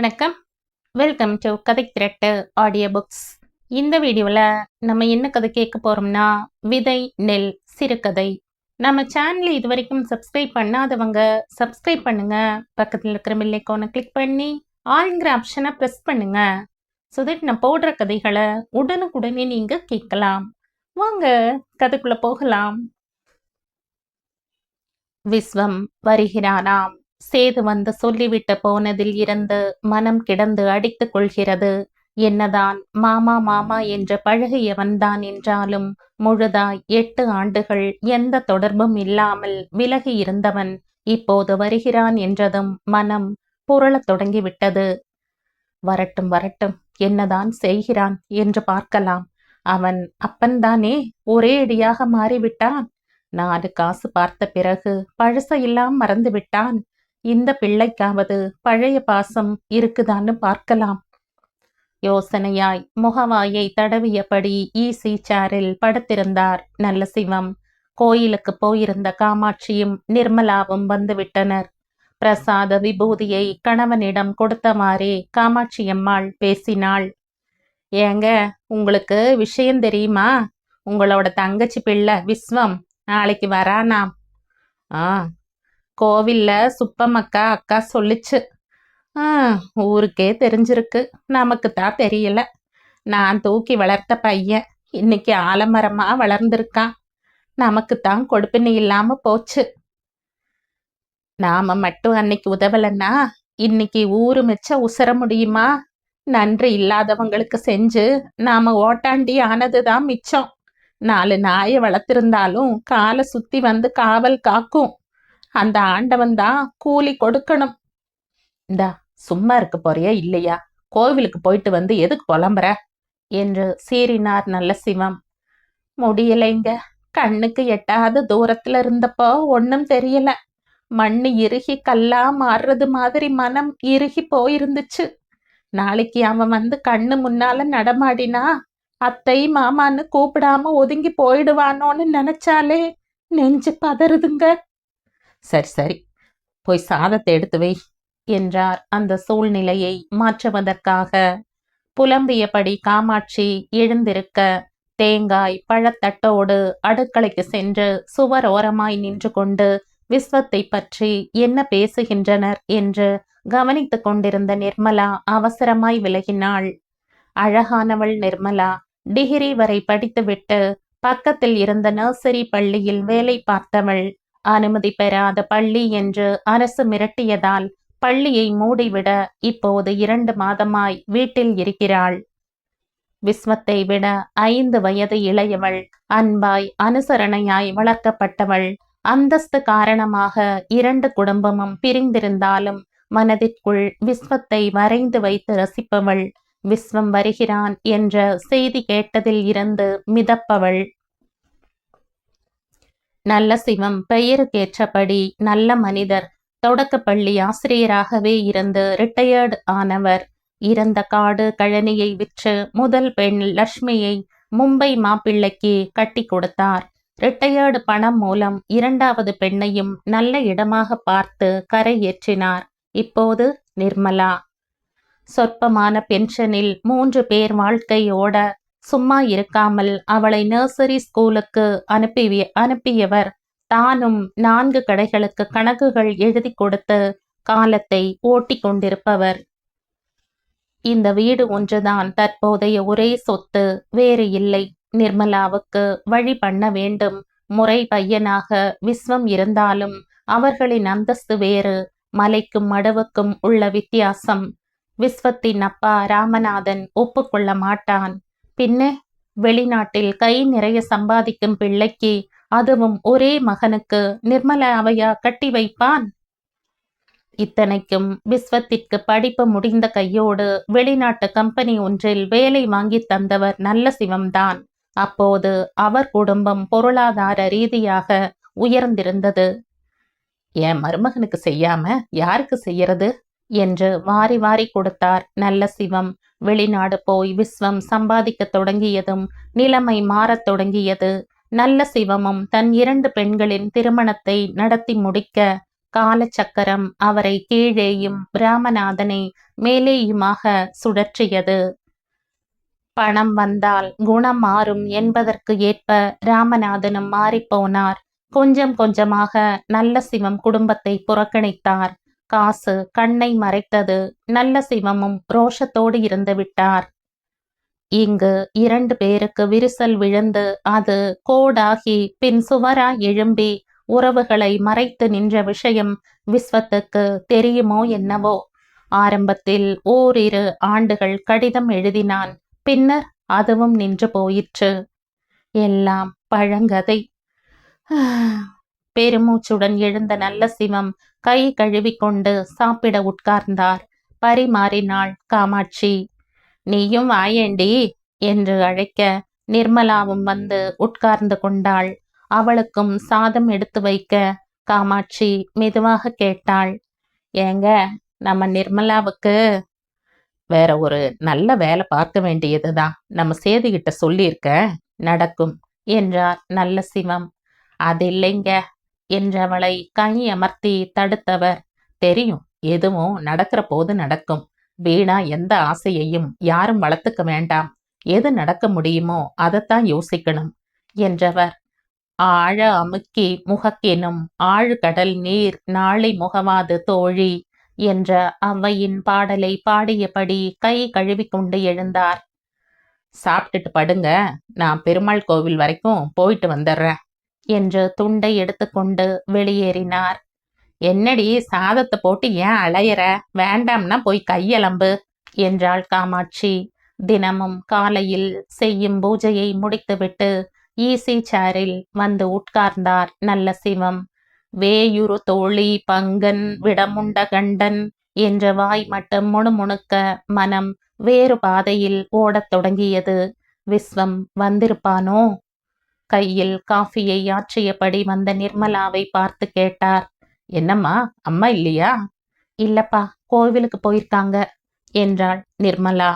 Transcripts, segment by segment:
வணக்கம். Welcome to கதை திரட்டு audio books. இந்த வீடியோவில் நம்ம என்ன கதை கேட்க போகிறோம்னா, விதை நெல் சிறுகதை. நம்ம சேனலை இது வரைக்கும் சப்ஸ்கிரைப் பண்ணாதவங்க சப்ஸ்கிரைப் பண்ணுங்க. பக்கத்தில் இருக்கிற பெல் ஐகானை கிளிக் பண்ணி ஆல்ங்கிற ஆப்ஷனை ப்ரெஸ் பண்ணுங்க. ஸோ தட் நான் போடுற கதைகளை உடனுக்குடனே நீங்கள் கேட்கலாம். வாங்க கதைக்குள்ளே போகலாம். விஸ்வம் வருகிறானாம். சேது வந்து சொல்லிவிட்டு போனதில் இருந்து மனம் கிடந்து அடித்துக் கொள்கிறது. என்னதான் மாமா மாமா என்று பழகியவன்தான் என்றாலும் முழுதாய் 8 ஆண்டுகள் எந்த தொடர்பும் இல்லாமல் விலகி இருந்தவன் இப்போது வருகிறான் என்றதும் மனம் புரளத் தொடங்கிவிட்டது. வரட்டும் வரட்டும், என்னதான் செய்கிறான் என்று பார்க்கலாம். அவன் அப்பன்தானே ஒரே அடியாக மாறிவிட்டான். 4 காசு பார்த்த பிறகு பழசையெல்லாம் மறந்து விட்டான். இந்த பிள்ளைக்காவது பழைய பாசம் இருக்குதான்னு பார்க்கலாம். யோசனையாய் முகவாயை தடவியபடி ஈசி சேரில் படுத்திருந்தார் நல்ல சிவம். கோயிலுக்கு போயிருந்த காமாட்சியும் நிர்மலாவும் வந்துவிட்டனர். பிரசாத விபூதியை கணவனிடம் கொடுத்தவாறே காமாட்சி அம்மாள் பேசினாள். ஏங்க, உங்களுக்கு விஷயம் தெரியுமா? உங்களோட தங்கச்சி பிள்ளை விஸ்வம் நாளைக்கு வரானாம். கோவில்ல சுப்பமக்கா அக்கா சொல்லிச்சு. ஊருக்கே தெரிஞ்சிருக்கு, நமக்கு தான் தெரியல. நான் தூக்கி வளர்த்த பையன் இன்னைக்கு ஆலமரமா வளர்ந்துருக்கான். நமக்குத்தான் கொடுப்பினை இல்லாம போச்சு. நாம மட்டும் அன்னைக்கு உதவலன்னா இன்னைக்கு ஊரு மிச்ச உசர முடியுமா? நன்றி இல்லாதவங்களுக்கு செஞ்சு நாம ஓட்டாண்டி ஆனதுதான் மிச்சம். 4 நாயை வளர்த்திருந்தாலும் காலை சுத்தி வந்து காவல் காக்கும். அந்த ஆண்டவன் தான் கூலி கொடுக்கணும். இந்தா சும்மா இருக்க போறியா இல்லையா? கோவிலுக்கு போயிட்டு வந்து எதுக்கு புலம்புற என்று சீறினார் நல்ல சிவம். முடியலைங்க, கண்ணுக்கு எட்டாத தூரத்துல இருந்தப்போ ஒன்னும் தெரியல. மண்ணு இறுகி கல்லா மாறுறது மாதிரி மனம் இறுகி போயிருந்துச்சு. நாளைக்கு அவன் வந்து கண்ணு முன்னால நடமாடினா அத்தை மாமான்னு கூப்பிடாம ஒதுங்கி போயிடுவானோன்னு நினைச்சாலே நெஞ்சு பதறுதுங்க. சரி சரி, போய் சாதத்தை எடுத்து வை என்றார் அந்த சூழ்நிலையை மாற்றுவதற்காக. புலம்பியபடி காமாட்சி எழுந்திருக்க தேங்காய் பழத்தட்டோடு அடுக்கலைக்கு சென்று சுவர் ஓரமாய் நின்று கொண்டு விஸ்வத்தை பற்றி என்ன பேசுகின்றனர் என்று கவனித்து கொண்டிருந்த நிர்மலா அவசரமாய் விலகினாள். அழகானவள் நிர்மலா. டிகிரி வரை படித்துவிட்டு பக்கத்தில் இருந்த நர்சரி பள்ளியில் வேலை பார்த்தவள். அனுமதி பெறாத பள்ளி என்று அரசு மிரட்டியதால் பள்ளியை மூடிவிட இப்போது 2 மாதமாய் வீட்டில் இருக்கிறாள். விஸ்வத்தை விட 5 வயது இளையவள். அன்பாய் அனுசரணையாய் வளர்க்கப்பட்டவள். அந்தஸ்து காரணமாக 2 குடும்பமும் பிரிந்திருந்தாலும் மனதிற்குள் விஸ்வத்தை வரைந்து வைத்து ரசிப்பவள். விஸ்வம் வருகிறான் என்ற செய்தி கேட்டதில் இருந்து மிதப்பவள். நல்ல சிவம் பெயருக்கேற்றபடி நல்ல மனிதர். தொடக்கப்பள்ளி ஆசிரியராகவே இருந்து ரிட்டையர்டு ஆனவர். இறந்த காடு கழனியை விற்று முதல் பெண் லட்சுமியை மும்பை மாப்பிள்ளைக்கு கட்டி கொடுத்தார். ரிட்டையர்டு பணம் மூலம் 2வது பெண்ணையும் நல்ல இடமாக பார்த்து கரை ஏற்றினார். இப்போது நிர்மலா. சொற்பமான பென்ஷனில் 3 பேர் வாழ்க்கையோட சும்மா இருக்காமல் அவளை நர்சரி ஸ்கூலுக்கு அனுப்பியவர். தானும் 4 கடைகளுக்கு கணக்குகள் எழுதி கொடுத்து காலத்தை ஓட்டி கொண்டிருப்பவர். இந்த வீடு ஒன்றுதான் தற்போதைய ஒரே சொத்து, வேறு இல்லை. நிர்மலாவுக்கு வழி பண்ண வேண்டும். முறை பையனாக விஸ்வம் இருந்தாலும் அவர்களின் அந்தஸ்து வேறு. மலைக்கும் மடுவுக்கும் உள்ள வித்தியாசம். விஸ்வத்தின் அப்பா ராமநாதன் ஒப்புக்கொள்ள மாட்டான். பின்ன வெளிநாட்டில் கை நிறைய சம்பாதிக்கும் பிள்ளைக்கு, அதுவும் ஒரே மகனுக்கு நிர்மலாவையா கட்டி வைப்பான்? இத்தனைக்கும் விஸ்வத்திற்கு படிப்பு முடிந்த கையோடு வெளிநாட்டு கம்பெனி ஒன்றில் வேலை வாங்கி தந்தவர் நல்ல சிவம்தான். அப்போது அவர் குடும்பம் பொருளாதார ரீதியாக உயர்ந்திருந்தது. என் மருமகனுக்கு செய்யாம யாருக்கு செய்யறது என்று வாரி வாரி கொடுத்தார் நல்ல சிவம். வெளிநாடு போய் விஸ்வம் சம்பாதிக்க தொடங்கியதும் நிலைமை மாறத் தொடங்கியது. நல்ல சிவமும் தன் 2 பெண்களின் திருமணத்தை நடத்தி முடிக்க காலச்சக்கரம் அவரை கீழேயும் ராமநாதனை மேலேயுமாக சுழற்றியது. பணம் வந்தால் குணம் மாறும் என்பதற்கு ஏற்ப ராமநாதனும் மாறிப்போனார். கொஞ்சம் கொஞ்சமாக நல்ல சிவம் குடும்பத்தை புறக்கணித்தார். காசு கண்ணை மறைத்தது. நல்ல சிவமும் ரோஷத்தோடு இருந்து விட்டார். இங்கு 2 பேருக்கு விரிசல் விழுந்து அது கோடாகி பின் சுவராய் எழும்பி உறவுகளை மறைத்து நின்ற விஷயம் விஸ்வத்துக்கு தெரியுமோ என்னவோ. ஆரம்பத்தில் ஓரிரு ஆண்டுகள் கடிதம் எழுதினான். பின்னர் அதுவும் நின்று போயிற்று. எல்லாம் பழங்கதை. பெருமூச்சுடன் எழுந்த நல்ல சிவம் கை கழுவிக்கொண்டு சாப்பிட உட்கார்ந்தார். பரிமாறினாள் காமாட்சி. நீயும் வாயேண்டி என்று அழைக்க நிர்மலாவும் வந்து உட்கார்ந்து கொண்டாள். அவளுக்கும் சாதம் எடுத்து வைக்க காமாட்சி மெதுவாக கேட்டாள், ஏங்க, நம்ம நிர்மலாவுக்கு வேற ஒரு நல்ல வேலை பார்க்க வேண்டியதுதான். நம்ம சேதுகிட்ட சொல்லியிருக்க, நடக்கும் என்றார் நல்ல சிவம். அது இல்லைங்க என்றவளை கை அமர்த்தி தடுத்தவர், தெரியும், எதுவும் நடக்கிற போது நடக்கும். வீணா எந்த ஆசையையும் யாரும் வளர்த்துக்க வேண்டாம். எது நடக்க முடியுமோ அதைத்தான் யோசிக்கணும் என்றவர். ஆழ அமுக்கி முகக்கெனும் ஆழ்கடல் நீர் நாளை முகவாது தோழி என்ற ஔவையின் பாடலை பாடியபடி கை கழுவிக்கொண்டு எழுந்தார். சாப்பிட்டுட்டு படுங்க, நான் பெருமாள் கோவில் வரைக்கும் போயிட்டு வந்துடுறேன் என்று துண்டை எடுத்துக்கொண்டு வெளியேறினார். என்னடி சாதத்தை போட்டு ஏன் அலையிற? வேண்டாம்னா போய் கையலம்பு என்றாள் காமாட்சி. தினமும் காலையில் செய்யும் பூஜையை முடித்துவிட்டு ஈசி சேரில் வந்து உட்கார்ந்தார் நல்ல சிவம். வேயுரு தோழி பங்கன் விடமுண்ட கண்டன் என்ற வாய் மட்டும் முணுமுணுக்க மனம் வேறு பாதையில் ஓடத் தொடங்கியது. விஸ்வம் வந்திருப்பானோ? கையில் காஃபியை ஆற்றியபடி வந்த நிர்மலாவை பார்த்து கேட்டார், என்னம்மா, அம்மா இல்லையா? இல்லப்பா, கோவிலுக்கு போயிருக்காங்க என்றாள் நிர்மலா.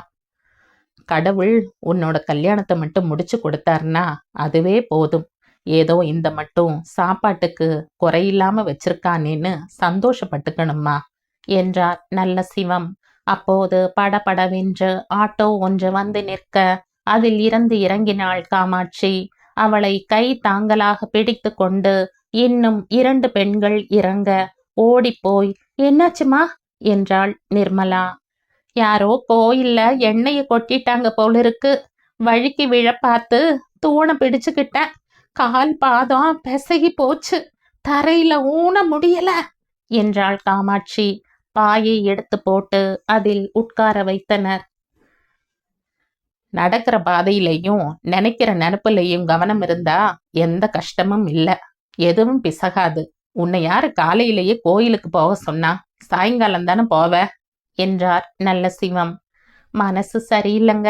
கடவுள் உன்னோட கல்யாணத்தை மட்டும் முடிச்சு கொடுத்தாருன்னா அதுவே போதும். ஏதோ இந்த மட்டும் சாப்பாட்டுக்கு குறையில்லாம வச்சிருக்கானேன்னு சந்தோஷப்பட்டுக்கணுமா என்றார் நல்ல சிவம். அப்போது படபடவென்று ஆட்டோ ஒன்று வந்து நிற்க அதில் இருந்து இறங்கினாள் காமாட்சி. அவளை கை தாங்கலாக பிடித்து கொண்டு இன்னும் 2 பெண்கள் இறங்க ஓடிப்போய், என்னாச்சுமா என்றாள் நிர்மலா. யாரோ கோயில்ல எண்ணெயை கொட்டிட்டாங்க போல இருக்கு. வழுக்கி விழ பார்த்து தூணை பிடிச்சுக்கிட்டேன். கால் பாதம் பிசகி போச்சு. தரையில ஊன முடியல என்றாள் காமாட்சி. பாயை எடுத்து போட்டு அதில் உட்கார வைத்தனர். நடக்கிற பாதையிலையும் நினைக்கிற நினப்புலையும் கவனம் இருந்தா எந்த கஷ்டமும் இல்ல, எதுவும் பிசகாது. உன்னை யாரு காலையிலேயே கோயிலுக்கு போக சொன்னா? சாயங்காலம் தானே போவ என்றார் நல்ல சிவம். மனசு சரியில்லைங்க,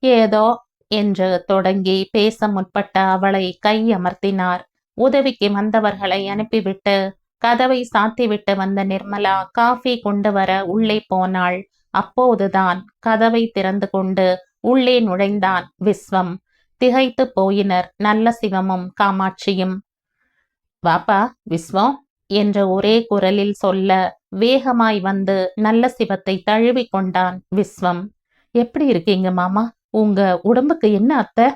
ஏதோ என்று தொடங்கி பேச முற்பட்ட அவளை கை அமர்த்தினார். உதவிக்கு வந்தவர்களை அனுப்பிவிட்டு கதவை சாத்திவிட்டு வந்த நிர்மலா காஃபி கொண்டு வர உள்ளே போனாள். அப்போதுதான் கதவை திறந்து கொண்டு உள்ளே நுழைந்தான் விஸ்வம். திகைத்து போயினர் நல்ல சிவமும் காமாட்சியும். வாப்பா விஸ்வம் என்ற ஒரே குரலில் சொல்ல வேகமாய் வந்து நல்ல சிவத்தை தழுவி கொண்டான் விஸ்வம். எப்படி இருக்கீங்க மாமா? உங்க உடம்புக்கு என்ன அத்தை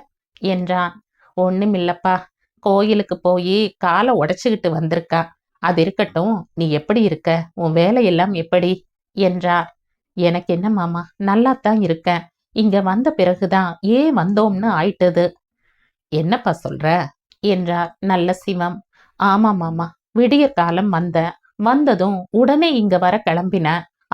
என்றான். ஒண்ணுமில்லப்பா, கோயிலுக்கு போய் காலை உடைச்சுக்கிட்டு வந்திருக்கா. அது இருக்கட்டும், நீ எப்படி இருக்க? உன் வேலையெல்லாம் எப்படி என்றார். எனக்கு என்ன மாமா, நல்லாத்தான் இருக்கேன். இங்க வந்த பிறகுதான் ஏன் வந்தோம்னு ஆயிட்டது. என்னப்பா சொல்ற என்றார் நல்ல சிவம். ஆமா மாமா, விடியற் காலம் வந்ததும் உடனே இங்க வர கிளம்பின.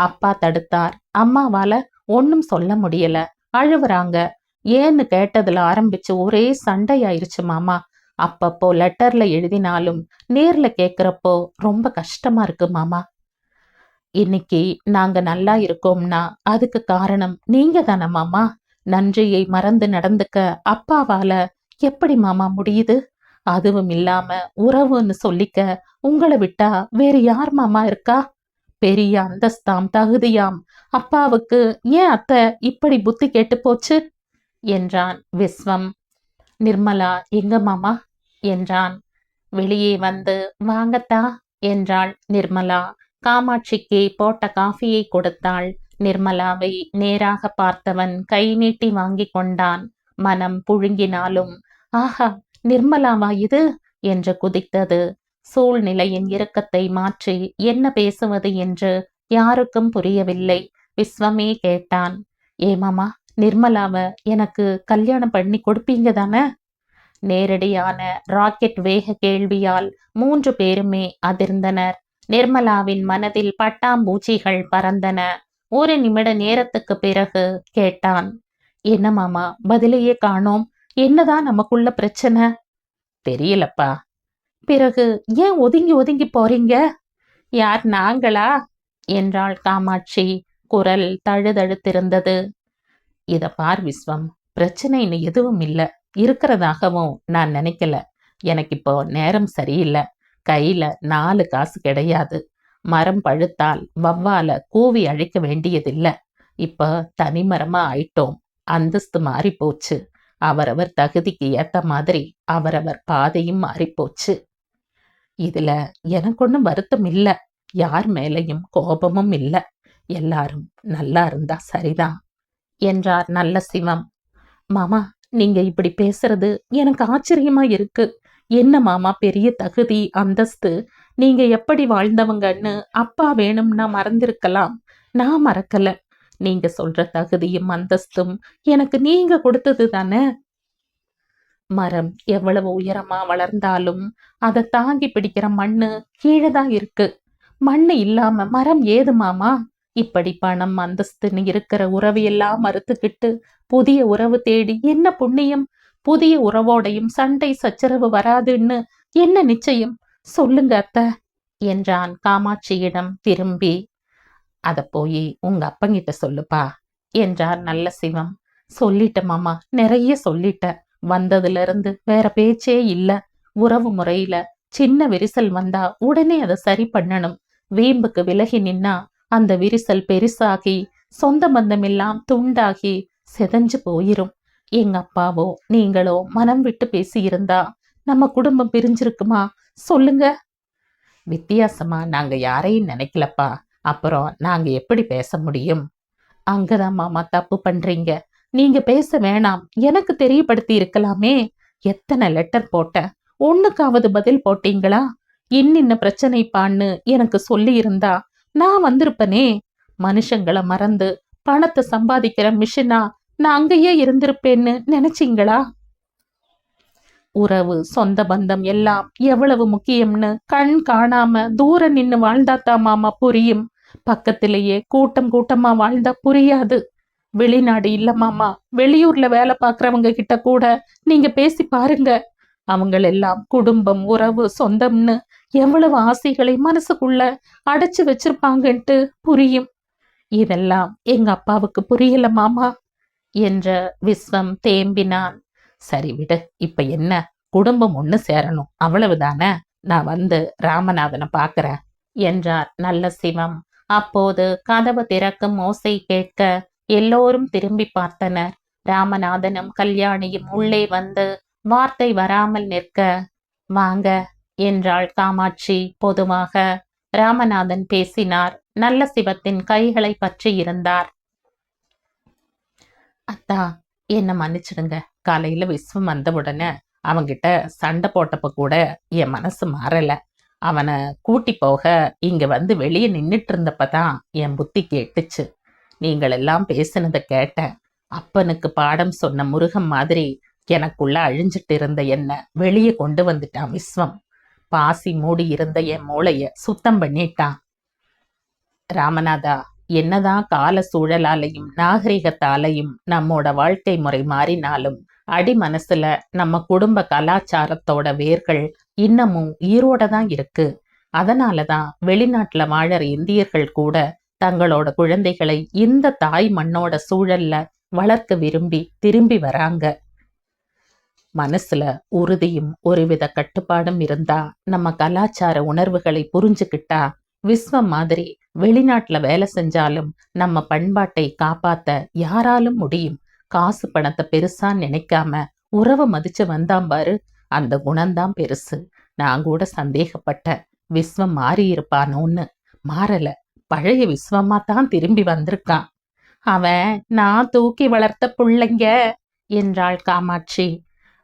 அப்பா தடுத்தார். அம்மாவால ஒன்னும் சொல்ல முடியல, அழுவுறாங்க. ஏன்னு கேட்டதுல ஆரம்பிச்சு ஒரே சண்டையாயிருச்சு மாமா. அப்பப்போ லெட்டர்ல எழுதினாலும் நேர்ல கேக்குறப்போ ரொம்ப கஷ்டமா இருக்கு மாமா. இன்னைக்கு நாங்க நல்லா இருக்கோம்னா அதுக்கு காரணம் நீங்க தானே மாமா. நன்றியை மறந்து நடந்துக்க அப்பாவால எப்படி மாமா முடியுது? அதுவும் இல்லாம உறவுன்னு சொல்லிக்க உங்களை விட்டா வேறு யார் மாமா இருக்கா? பெரிய அந்தஸ்தாம் தகுதியாம் அப்பாவுக்கு ஏன் அத்தை இப்படி புத்தி கேட்டு போச்சு என்றான் விஸ்வம். நிர்மலா எங்க மாமா என்றான். வெளியே வந்து, வாங்கத்தா என்றாள் நிர்மலா. காமாட்சிக்கு போட்ட காஃபியை கொடுத்தாள். நிர்மலாவை நேராக பார்த்தவன் கை நீட்டி வாங்கி கொண்டான். மனம் புழுங்கினாலும் ஆஹா, நிர்மலாவா இது என்று குதித்தது. சூழ்நிலையின் இறுக்கத்தை மாற்றி என்ன பேசுவது என்று யாருக்கும் புரியவில்லை. விஸ்வமே கேட்டான். ஏமாமா, நிர்மலாவ எனக்கு கல்யாணம் பண்ணி கொடுப்பீங்க தானே? நேரடியான ராக்கெட் வேக கேள்வியால் 3 பேருமே அதிர்ந்தனர். நிர்மலாவின் மனதில் பட்டாம்பூச்சிகள் பறந்தன. 1 நிமிட நேரத்துக்கு பிறகு கேட்டான். என்ன மாமா, பதிலையே காணோம். என்னதான் நமக்குள்ள பிரச்சனை? தெரியலப்பா. பிறகு ஏன் ஒதுங்கி ஒதுங்கி போறீங்க? யார், நாங்களா என்றாள் காமாட்சி. குரல் தழுதழுத்திருந்தது. இத பார் விஸ்வம், பிரச்சனைன்னு எதுவும் இல்ல, இருக்கிறதாகவும் நான் நினைக்கல. எனக்கு இப்போ நேரம் சரியில்லை. கையில 4 காசு கிடையாது. மரம் பழுத்தால் வவ்வால கூவி அழைக்க வேண்டியதில்ல. இப்ப தனிமரமா ஆயிட்டோம். அந்தஸ்து மாறி போச்சு. அவரவர் தகுதிக்கு ஏத்த மாதிரி அவரவர் பாதையும் மாறிப்போச்சு. இதுல எனக்கு ஒன்றும் வருத்தம் இல்ல, யார் மேலையும் கோபமும் இல்ல. எல்லாரும் நல்லா இருந்தா சரிதான் என்றார் நல்ல சிவம். மாமா, நீங்க இப்படி பேசுறது எனக்கு ஆச்சரியமா இருக்கு. என்ன மாமா பெரிய தகுதி அந்தஸ்து? நீங்க எப்படி வாழ்ந்தவங்கன்னு அப்பா வேணும்னா மறந்திருக்கலாம். நான் மறக்கல. நீங்க சொல்ற தகுதியும் அந்தஸ்தும் எனக்கு நீங்க கொடுத்தது தானே. மரம் எவ்வளவு உயரமா வளர்ந்தாலும் அதை தாங்கி பிடிக்கிற மண்ணு கீழே தான் இருக்கு. மண்ணு இல்லாம மரம் ஏது மாமா? இப்படி பணம் அந்தஸ்துன்னு இருக்கிற உறவையெல்லாம் மறுத்துக்கிட்டு புதிய உறவு தேடி என்ன புண்ணியம்? புதிய உறவோடையும் சண்டை சச்சரவு வராதுன்னு என்ன நிச்சயம்? சொல்லுங்க அத்தை என்றான் காமாட்சியிடம் திரும்பி. அத போய் உங்க அப்பங்கிட்ட சொல்லுப்பா என்றார் நல்ல சிவம். சொல்லிட்ட மாமா, நிறைய சொல்லிட்ட. வந்ததுல இருந்து வேற பேச்சே இல்ல. உறவு முறையில சின்ன விரிசல் வந்தா உடனே அதை சரி பண்ணணும். வீம்புக்கு விலகி நின்னா அந்த விரிசல் பெருசாகி சொந்த பந்தம் எல்லாம் துண்டாகி செதஞ்சு போயிரும். எங்க அப்பாவோ நீங்களோ மனம் விட்டு பேசியிருந்தா நம்ம குடும்பம் பிரிஞ்சிருக்குமா? சொல்லுங்க. வித்தியாசமா நாங்க யாரையும் நினைக்கலப்பா. அப்புறம் நாங்க எப்படி பேச முடியும்? அங்கதான் மாமா தப்பு பண்றீங்க. நீங்க பேச வேணாம், எனக்கு தெரியப்படுத்தி இருக்கலாமே. எத்தனை லெட்டர் போட்டேன், ஒண்ணுக்காவது பதில் போட்டீங்களா? இன்னின்ன பிரச்சனைப்பான்னு எனக்கு சொல்லி இருந்தா நான் வந்திருப்பனே. மனுஷங்களை மறந்து பணத்தை சம்பாதிக்கிற மிஷினா நான் அங்கேயே இருந்திருப்பேன்னு நினைச்சீங்களா? உறவு சொந்த பந்தம் எல்லாம் எவ்வளவு முக்கியம்னு கண் காணாம தூர நின்னு வாழ்ந்தாத்தா மாமா புரியும். பக்கத்திலேயே கூட்டம் கூட்டமா வாழ்ந்தா புரியாது. வெளிநாடு இல்ல மாமா, வெளியூர்ல வேலை பார்க்கறவங்க கிட்ட கூட நீங்க பேசி பாருங்க. அவங்களெல்லாம் குடும்பம் உறவு சொந்தம்னு எவ்வளவு ஆசைகளை மனசுக்குள்ள அடைச்சு வச்சிருப்பாங்கன்ட்டு புரியும். இதெல்லாம் எங்க அப்பாவுக்கு புரியல மாமா என்ற விஸ்வம் தேம்பினான். சரி விடு, இப்ப என்ன, குடும்பம் ஒண்ணு சேரணும், அவ்வளவுதானே. நான் வந்து ராமநாதனை பார்க்கறேன் என்றார் நல்ல சிவம். அப்போது கதவு திறக்கும் ஓசை கேட்க எல்லோரும் திரும்பி பார்த்தனர். ராமநாதனும் கல்யாணியும் உள்ளே வந்து வார்த்தை வராமல் நிற்க, வாங்க என்றாள் காமாட்சி பொதுவாக. ராமநாதன் பேசினார். நல்ல சிவத்தின் கைகளை பற்றி இருந்தார். அத்தா, என்ன மன்னிச்சிடுங்க. காலையில விஸ்வம் வந்த உடனே அவங்கிட்ட சண்டை போட்டப்ப கூட என் மனசு மாறல. அவனை கூட்டி போக இங்க வந்து வெளியே நின்னுட்டு இருந்தப்பதான் என் புத்தி கேட்டுச்சு. நீங்கள் எல்லாம் பேசினதை கேட்டேன். அப்பனுக்கு பாடம் சொன்ன முருகன் மாதிரி எனக்குள்ள அழிஞ்சிட்டு இருந்த என்ன வெளியே கொண்டு வந்துட்டான் விஸ்வம். பாசி மூடி இருந்த என் மூளைய சுத்தம் பண்ணிட்டான். ராமநாதா, என்னதான் கால சூழலாலையும் நாகரிகத்தாலையும் நம்மோட வாழ்க்கை முறை மாறினாலும் அடி மனசுல நம்ம குடும்ப கலாச்சாரத்தோட வேர்கள் இன்னமும் ஈரோட தான் இருக்கு. அதனாலதான் வெளிநாட்டுல வாழற இந்தியர்கள் கூட தங்களோட குழந்தைகளை இந்த தாய் மண்ணோட சூழல்ல வளர்க்க விரும்பி திரும்பி வராங்க. மனசுல உறுதியும் ஒருவித கட்டுப்பாடும் இருந்தா, நம்ம கலாச்சார உணர்வுகளை புரிஞ்சுக்கிட்டா, விஸ்வம் மாதிரி வெளிநாட்டுல வேலை செஞ்சாலும் நம்ம பண்பாட்டை காப்பாத்த யாராலும் முடியும். காசு பணத்தை பெருசா நினைக்காம உறவை மதிச்சு வந்தாம் பாரு, அந்த குணம்தான் பெருசு. நான் கூட சந்தேகப்பட்டேன். விஸ்வம் மாறி இருப்பானோன்னு. மாறல, பழைய விஸ்வமா தான் திரும்பி வந்திருக்கான். அவன் நான் தூக்கி வளர்த்த புள்ளைங்க என்றாள் காமாட்சி.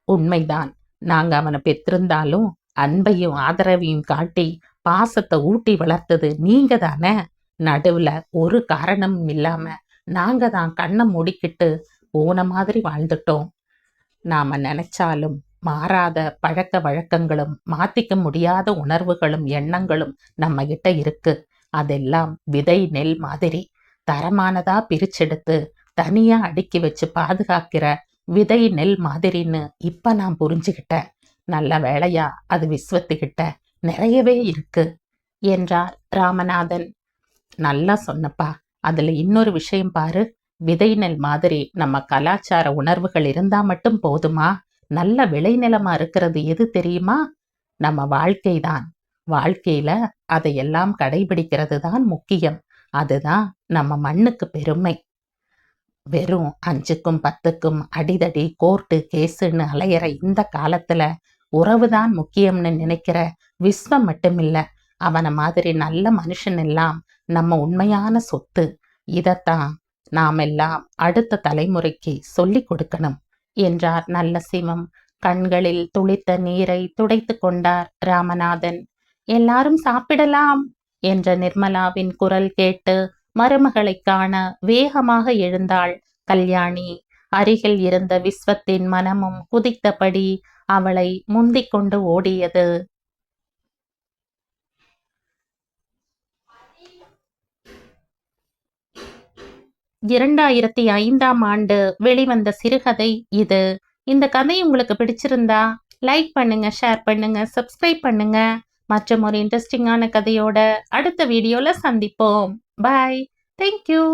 உண்மைதான், நாங்க அவனை பெற்றிருந்தாலும் அன்பையும் ஆதரவையும் காட்டி பாசத்தை ஊட்டி வளர்த்தது நீங்க தானே. நடுவுல ஒரு காரணமும் இல்லாம நாங்க தான் கண்ணை மூடிக்கிட்டு போன மாதிரி வாழ்ந்துட்டோம். நாம நினைச்சாலும் மாறாத பழக்க வழக்கங்களும் மாத்திக்க முடியாத உணர்வுகளும் எண்ணங்களும் நம்ம கிட்ட இருக்கு. அதெல்லாம் விதை நெல் மாதிரி தரமானதா பிரிச்செடுத்து தனியா அடுக்கி வச்சு பாதுகாக்கிற விதை நெல் மாதிரின்னு இப்ப நான் புரிஞ்சுக்கிட்டேன். நல்ல வேளையா அது விஸ்வத்துக்கிட்ட நிறையவே இருக்கு என்றார் ராமநாதன். நல்லா சொன்னப்பா. அதுல இன்னொரு விஷயம் பாரு, விதை நெல் மாதிரி நம்ம கலாச்சார உணர்வுகள் இருந்தா மட்டும் போதுமா? நல்ல விளைநிலமா இருக்கிறது எது தெரியுமா? நம்ம வாழ்க்கைதான். வாழ்க்கையில அதையெல்லாம் கடைபிடிக்கிறது தான் முக்கியம். அதுதான் நம்ம மண்ணுக்கு பெருமை. வெறும் 5க்கும் 10க்கும் அடிதடி கோர்ட்டு கேஸுன்னு அலையிற இந்த காலத்துல உறவுதான் முக்கியம்னு நினைக்கிற விஸ்வம் மட்டுமில்ல, அவனை மாதிரி நல்ல மனுஷன் எல்லாம் நம்ம உண்மையான சொத்து. இதத்தான் நாமெல்லாம் அடுத்த தலைமுறைக்கு சொல்லி கொடுக்கணும் என்றார் நல்ல சிவம். கண்களில் துளித்த நீரை துடைத்து கொண்டார் ராமநாதன். எல்லாரும் சாப்பிடலாம் என்ற நிர்மலாவின் குரல் கேட்டு மருமகளை காண வேகமாக எழுந்தாள் கல்யாணி. அருகில் இருந்த விஸ்வத்தின் மனமும் குதித்தபடி அவளை முந்திக் கொண்டு ஓடியது. 2005ஆம் ஆண்டு வெளிவந்த சிறுகதை இது. இந்த கதை உங்களுக்கு பிடிச்சிருந்தா லைக் பண்ணுங்க, ஷேர் பண்ணுங்க, சப்ஸ்கிரைப் பண்ணுங்க. மற்றும் ஒரு இன்ட்ரெஸ்டிங்கான கதையோட அடுத்த வீடியோல சந்திப்போம். பாய். தேங்க்யூ.